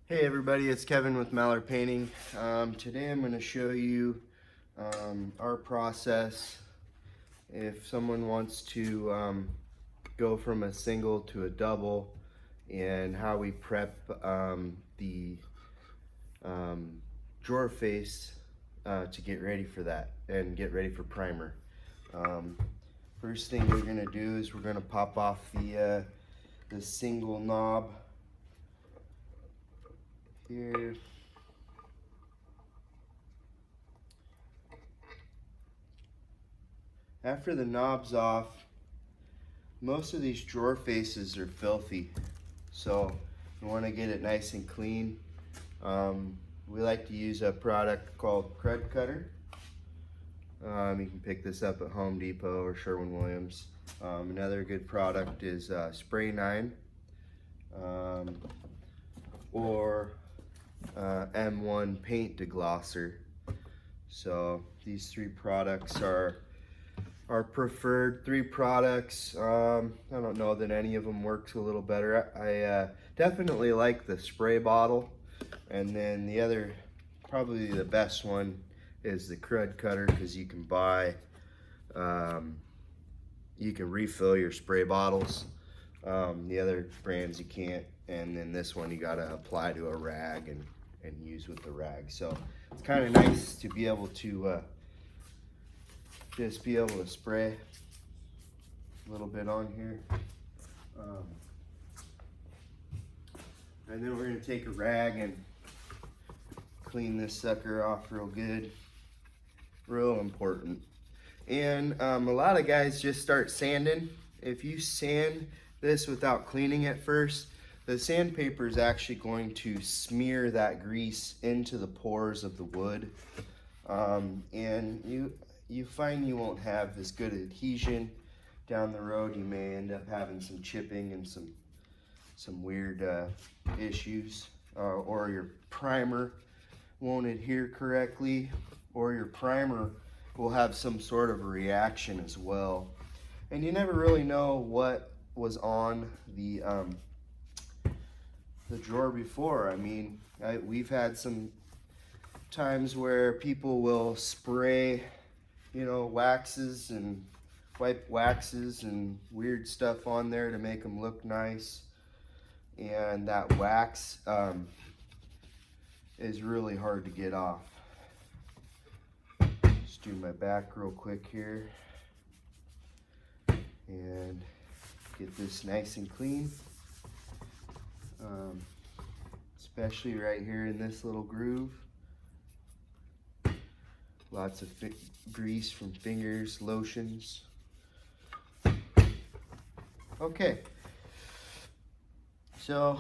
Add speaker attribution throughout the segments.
Speaker 1: Hey everybody, it's Kevin with Maller Painting. Today I'm going to show you our process if someone wants to go from a single to a double, and how we prep the drawer face to get ready for that and get ready for primer. First thing we're going to do is we're going to pop off the single knob here. After the knob's off, most of these drawer faces are filthy, so you want to get it nice and clean. We like to use a product called Crud Cutter. You can pick this up at Home Depot or Sherwin-Williams. Another good product is Spray 9 or M1 paint deglosser. So these three products are our preferred three products. I don't know that any of them works a little better. I definitely like the spray bottle, and then the other, probably the best one, is the Crud Cutter, because you can buy, you can refill your spray bottles. The other brands you can't, and then this one you gotta apply to a rag and use with the rag. So it's kind of nice to be able to just be able to spray a little bit on here. And then we're gonna take a rag and clean this sucker off real good. Real important. And a lot of guys just start sanding. If you sand this without cleaning it first, the sandpaper is actually going to smear that grease into the pores of the wood, and you find you won't have as good adhesion down the road. You may end up having some chipping and some weird issues, or your primer won't adhere correctly, or your primer will have some sort of a reaction as well. And you never really know what was on the drawer before. I mean, we've had some times where people will spray, you know, waxes and wipe waxes and weird stuff on there to make them look nice, and that wax is really hard to get off. Just do my back real quick here and get this nice and clean, especially right here in this little groove. Lots of grease from fingers, lotions. Okay, so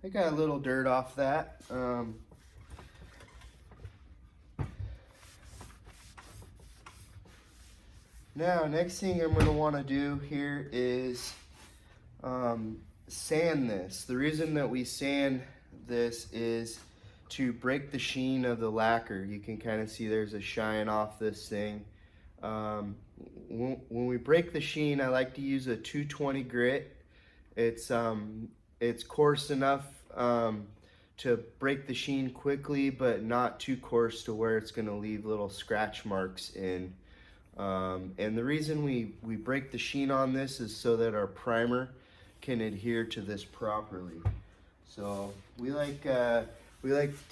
Speaker 1: I got a little dirt off that. Now, next thing I'm going to want to do here is sand this. The reason that we sand this is to break the sheen of the lacquer. You can kind of see there's a shine off this thing. When we break the sheen, I like to use a 220 grit. It's coarse enough to break the sheen quickly, but not too coarse to where it's going to leave little scratch marks in. And the reason we break the sheen on this is so that our primer can adhere to this properly. So we like to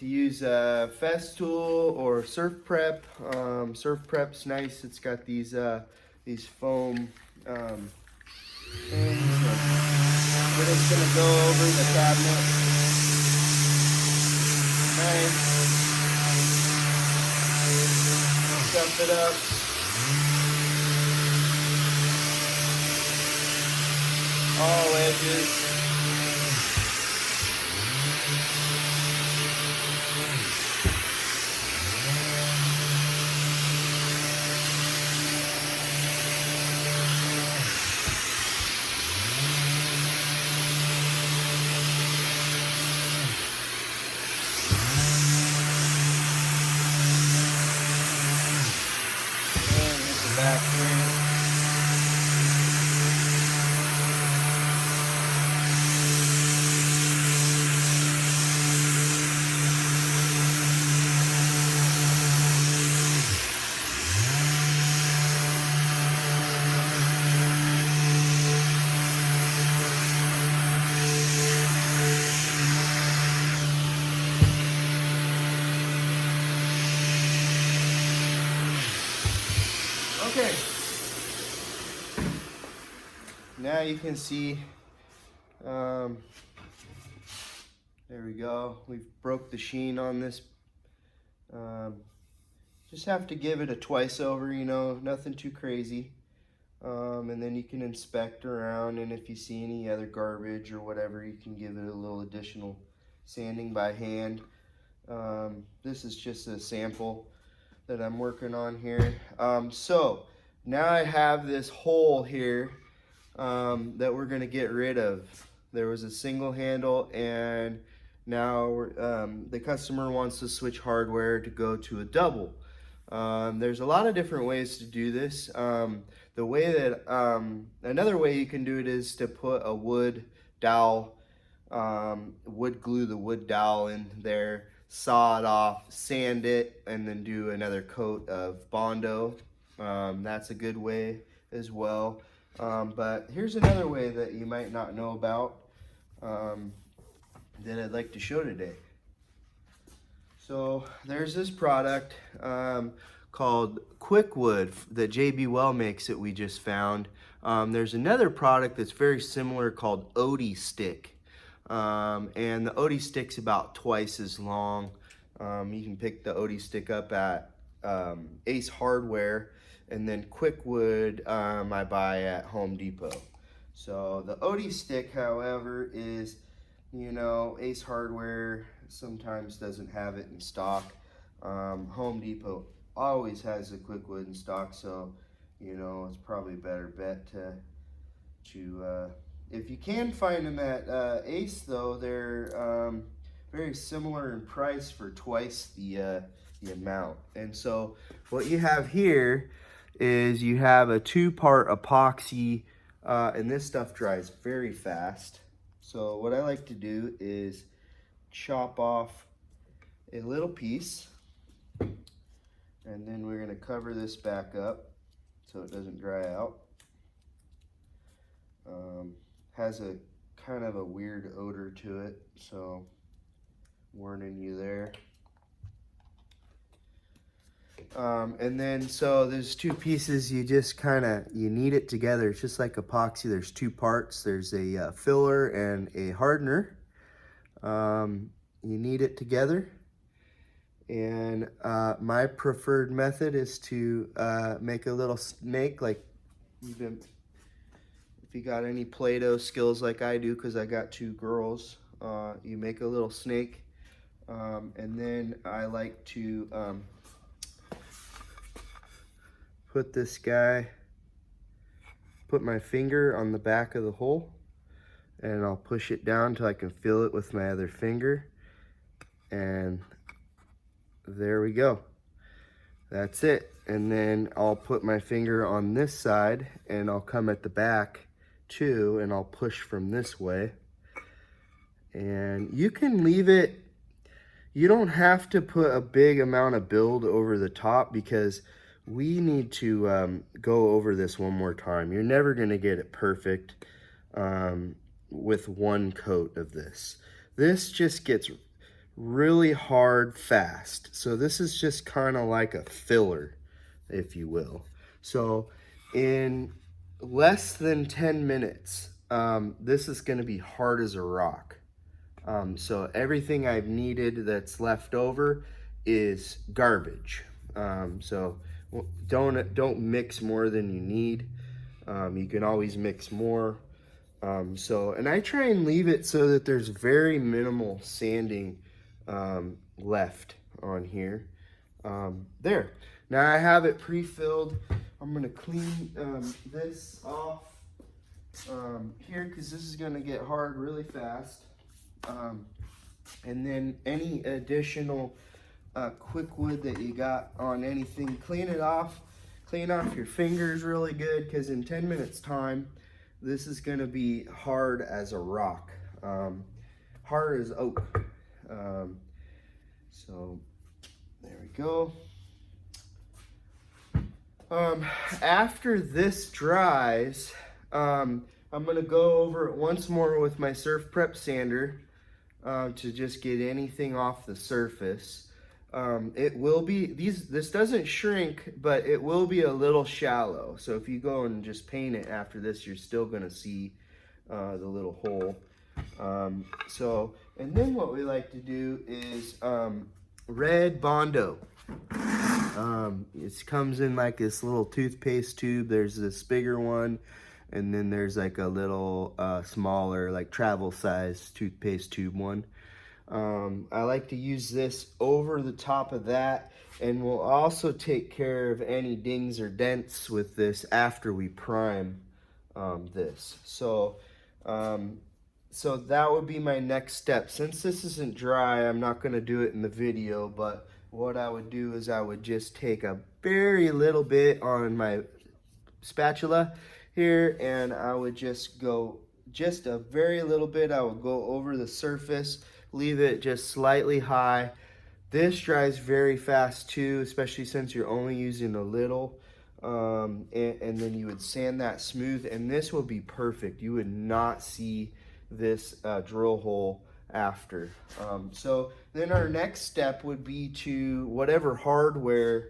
Speaker 1: use Festool or Surf Prep. Surf Prep's nice. It's got these foam things. We're just gonna go over the cabinet. Nice. Stuff it up. All edges. And hit the back here. Okay. Now you can see, there we go. We've broke the sheen on this. Just have to give it a twice over, you know, nothing too crazy. And then you can inspect around, and if you see any other garbage or whatever, you can give it a little additional sanding by hand. This is just a sample that I'm working on here. So now I have this hole here that we're gonna get rid of. There was a single handle, and now the customer wants to switch hardware to go to a double. There's a lot of different ways to do this. The way that another way you can do it is to put a wood dowel, wood glue the wood dowel in there, saw it off, sand it, and then do another coat of Bondo. That's a good way as well. But here's another way that you might not know about that I'd like to show today. So there's this product called Quickwood that JB Well makes that we just found. There's another product that's very similar called Odie Stick. And the Odie Stick's about twice as long. You can pick the Odie Stick up at Ace Hardware, and then Quickwood I buy at Home Depot. So the Odie Stick, however, is, you know, Ace Hardware sometimes doesn't have it in stock. Home Depot always has a Quickwood in stock, so you know it's probably a better bet to if you can find them at Ace, though, they're very similar in price for twice the amount. And so what you have here is you have a 2-part epoxy, and this stuff dries very fast. So what I like to do is chop off a little piece, and then we're going to cover this back up so it doesn't dry out. Has a kind of a weird odor to it, so warning you there. And then so there's 2 pieces, you just you knead it together. It's just like epoxy. There's 2 parts. There's a filler and a hardener. You knead it together, and my preferred method is to make a little snake, like if you got any Play-Doh skills like I do, because I got 2 girls, you make a little snake, and then I like to put my finger on the back of the hole, and I'll push it down until I can feel it with my other finger, and there we go. That's it. And then I'll put my finger on this side, and I'll come at the back too, and I'll push from this way. And you can leave it, you don't have to put a big amount of build over the top, because we need to go over this one more time. You're never going to get it perfect with one coat of this. This just gets really hard fast. So this is just kind of like a filler, if you will. So in less than 10 minutes, this is going to be hard as a rock. So everything I've kneaded that's left over is garbage. So don't mix more than you need. You can always mix more. And I try and leave it so that there's very minimal sanding left on here. There. Now I have it pre-filled. I'm gonna clean this off here, because this is gonna get hard really fast. And then any additional Quickwood that you got on anything, clean it off. Clean off your fingers really good, because in 10 minutes time, this is gonna be hard as a rock, hard as oak. So there we go. After this dries, I'm gonna go over it once more with my Surf Prep sander to just get anything off the surface. it will be, this doesn't shrink, but it will be a little shallow. So if you go and just paint it after this, you're still gonna see the little hole. And then what we like to do is red Bondo. It comes in like this little toothpaste tube. There's this bigger one, and then there's like a little smaller, like travel size toothpaste tube one. I like to use this over the top of that, and we'll also take care of any dings or dents with this after we prime this. So that would be my next step. Since this isn't dry, I'm not going to do it in the video, but what I would do is I would just take a very little bit on my spatula here, and I would just go just a very little bit. I would go over the surface, leave it just slightly high. This dries very fast too, especially since you're only using a little. And then you would sand that smooth, and this will be perfect. You would not see this drill hole after. So then our next step would be to whatever hardware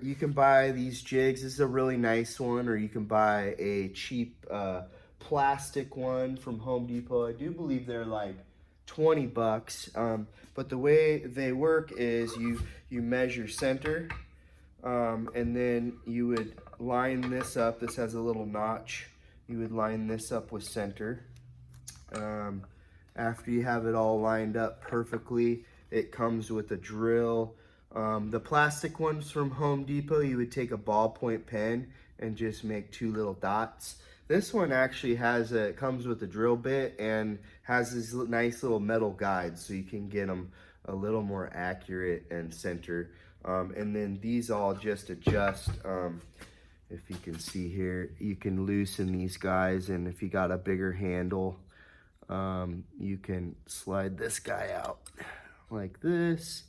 Speaker 1: you can buy these jigs. This is a really nice one, or you can buy a cheap plastic one from Home Depot. I do believe they're like 20 bucks. But the way they work is you measure center, and then you would line this up. This has a little notch. You would line this up with center. After you have it all lined up perfectly, it comes with a drill. The plastic ones from Home Depot, you would take a ballpoint pen and just make 2 little dots. This one actually comes with a drill bit and has these nice little metal guides, so you can get them a little more accurate and center. And then these all just adjust. If you can see here, you can loosen these guys, and if you got a bigger handle, you can slide this guy out like this,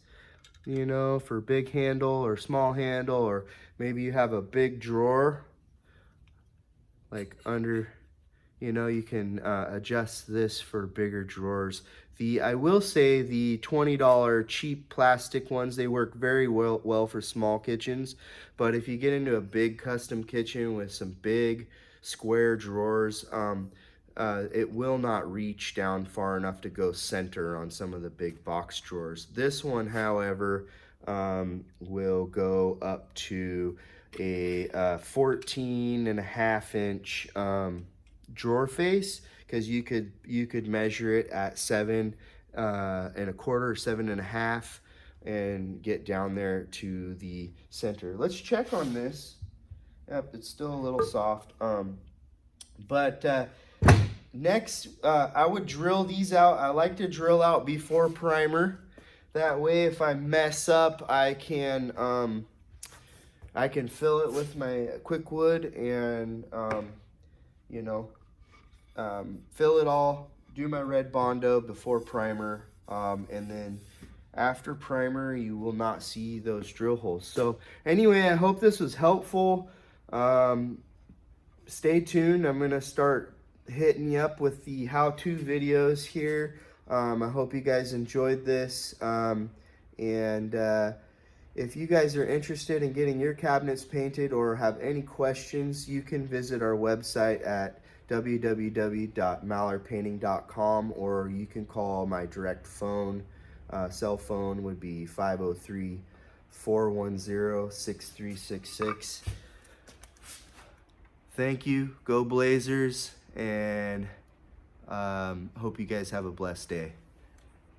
Speaker 1: you know, for big handle or small handle, or maybe you have a big drawer like under, you know, you can adjust this for bigger drawers. I will say the $20 cheap plastic ones, they work very well for small kitchens, but if you get into a big custom kitchen with some big square drawers, it will not reach down far enough to go center on some of the big box drawers. This one, however, will go up to a 14.5-inch drawer face, because you could measure it at 7 1/4 or 7.5 and get down there to the center. Let's check on this. Yep, it's still a little soft. Next, I would drill these out. I like to drill out before primer. That way, if I mess up, I can fill it with my quick wood and you know, fill it all, do my red Bondo before primer, and then after primer you will not see those drill holes. So anyway, I hope this was helpful. Stay tuned. I'm gonna start hitting you up with the how-to videos here. I hope you guys enjoyed this, if you guys are interested in getting your cabinets painted or have any questions, you can visit our website at www.mallerpainting.com, or you can call my direct phone. Cell phone would be 503-410-6366. Thank you. Go Blazers, and hope you guys have a blessed day.